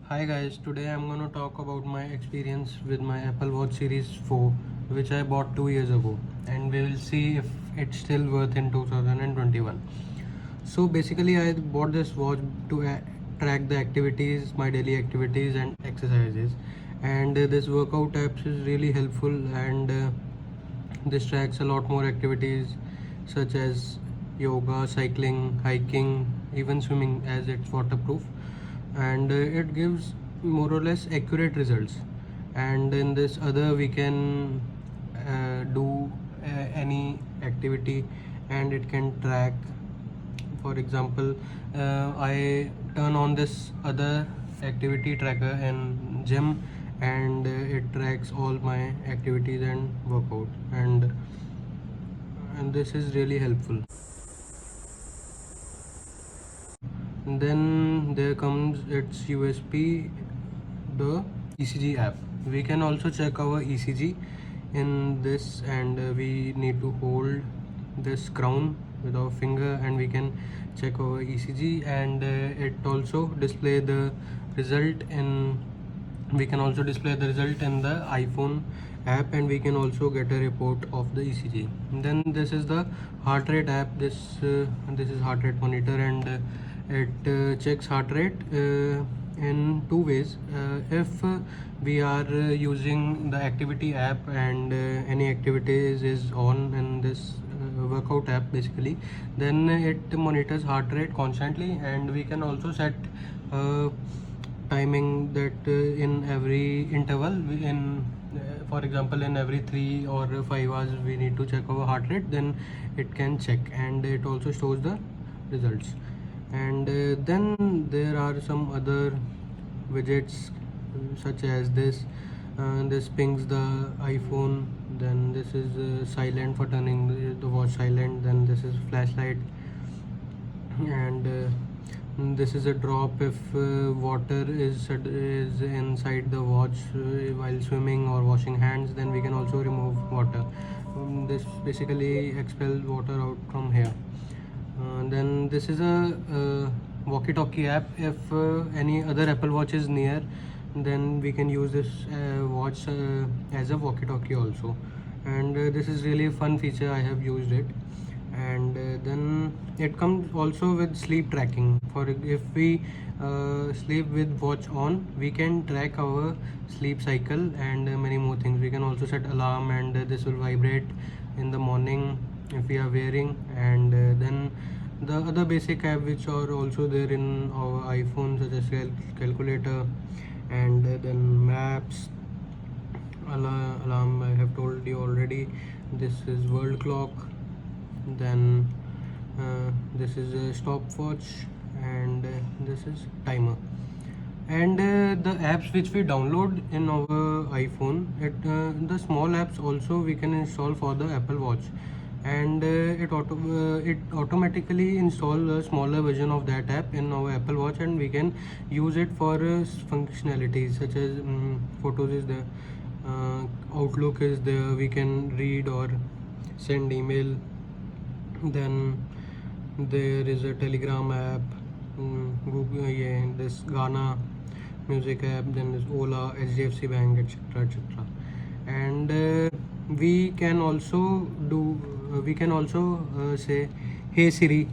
Hi guys, today I'm going to talk about my experience with my Apple Watch Series 4 which I bought 2 years ago, and we will see if it's still worth in 2021. So basically I bought this watch to track the activities, my daily activities and exercises, and this workout apps is really helpful, and this tracks a lot more activities such as yoga, cycling, hiking, even swimming, as it's waterproof, and it gives more or less accurate results. And in this other we can do any activity, and it can track. For example, I turn on this other activity tracker in gym, and it tracks all my activities and workout, and this is really helpful. Then there comes its USP, the ECG app. We can also check our ECG in this, and we need to hold this crown with our finger, and we can check our ECG, and it also display the result in we can also display the result in the iPhone app, and we can also get a report of the ECG. Then this is the heart rate app. This is heart rate monitor, and it checks heart rate in two ways. If we are using the activity app, and any activities is on in this workout app basically, then it monitors heart rate constantly, and we can also set uh, timing that in every interval for example, in every 3 or 5 hours we need to check our heart rate, then it can check, and it also shows the results. And then there are some other widgets, such as this pings the iPhone. Then this is silent for turning the watch silent. Then this is flashlight, and this is a drop if water is inside the watch while swimming or washing hands. Then we can also remove water. This basically expels water out from here. Then this is a walkie-talkie app. If any other Apple Watch is near, then we can use this watch as a walkie-talkie also. And this is really a fun feature. I have used it. And then it comes also with sleep tracking. For if we sleep with watch on, we can track our sleep cycle, and many more things. We can also set alarm, and this will vibrate in the morning if we are wearing. And then the other basic app which are also there in our iPhone, such as calculator, and then maps, alarm I have told you already. This is world clock. Then this is a stopwatch, and this is timer. And the apps which we download in our iPhone, the small apps also we can install for the Apple Watch, and it automatically install a smaller version of that app in our Apple Watch, and we can use it for functionalities such as photos is there, Outlook is there, we can read or send email. Then there is a Telegram app, Google, yeah, this Ghana music app, then there's Ola, HDFC Bank, etc., etc. And we can also say, "Hey Siri."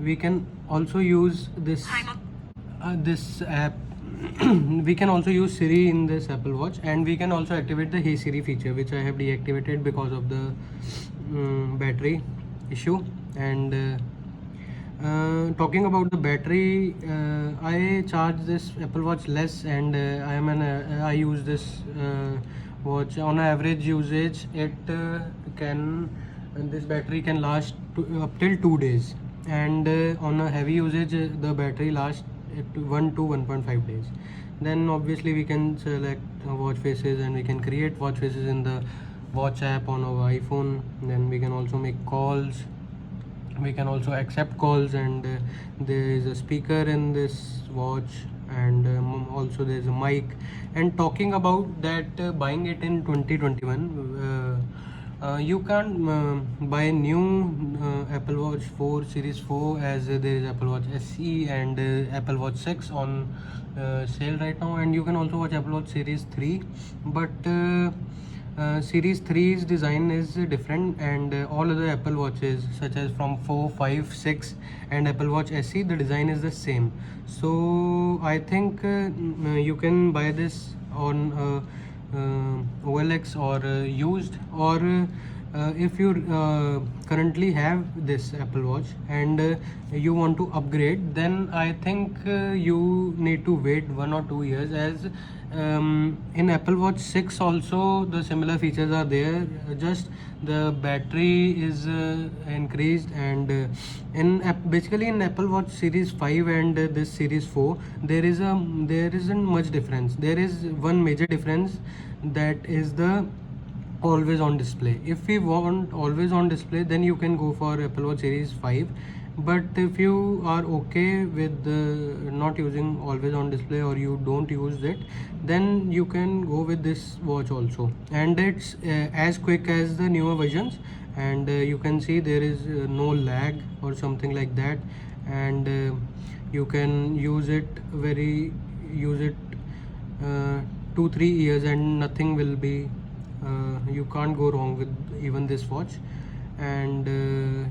We can also use this app. We can also use Siri in this Apple Watch, and we can also activate the Hey Siri feature, which I have deactivated because of the battery issue. And talking about the battery, I charge this Apple Watch less, and I use this watch on an average usage. This battery can last up till 2 days, and on a heavy usage, the battery lasts 1 to 1.5 days. Then obviously we can select watch faces, and we can create watch faces in the watch app on our iPhone. Then we can also make calls, we can also accept calls, and there is a speaker in this watch, and also there is a mic. And talking about that, buying it in 2021, You can buy new Apple Watch 4 Series 4, as there is Apple Watch SE and Apple Watch 6 on sale right now, and you can also watch Apple Watch Series 3, but Series 3's design is different, and all other Apple Watches such as from 4, 5, 6 and Apple Watch SE, the design is the same. So I think you can buy this on OLX or used, or if you currently have this Apple Watch and you want to upgrade, then I think you need to wait 1 or 2 years, as in Apple Watch 6 also the similar features are there, just the battery is increased, and basically in Apple Watch Series 5 and this Series 4 there isn't much difference. There is one major difference, that is the always on display. If we want always on display, then you can go for Apple Watch Series 5, but if you are okay with not using always on display, or you don't use it, then you can go with this watch also, and it's as quick as the newer versions, and you can see there is no lag or something like that, and you can use it 2-3 years and nothing will be you can't go wrong with even this watch. And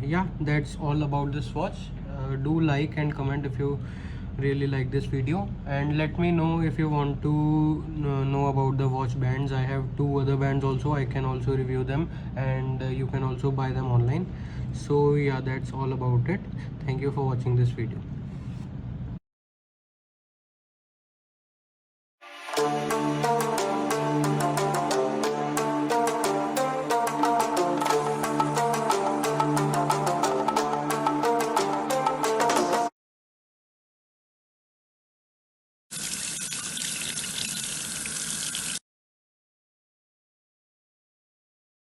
yeah, that's all about this watch. Do like and comment if you really like this video, and let me know if you want to know about the watch bands. I have 2 other bands also, I can also review them, and you can also buy them online. So yeah, that's all about it. Thank you for watching this video.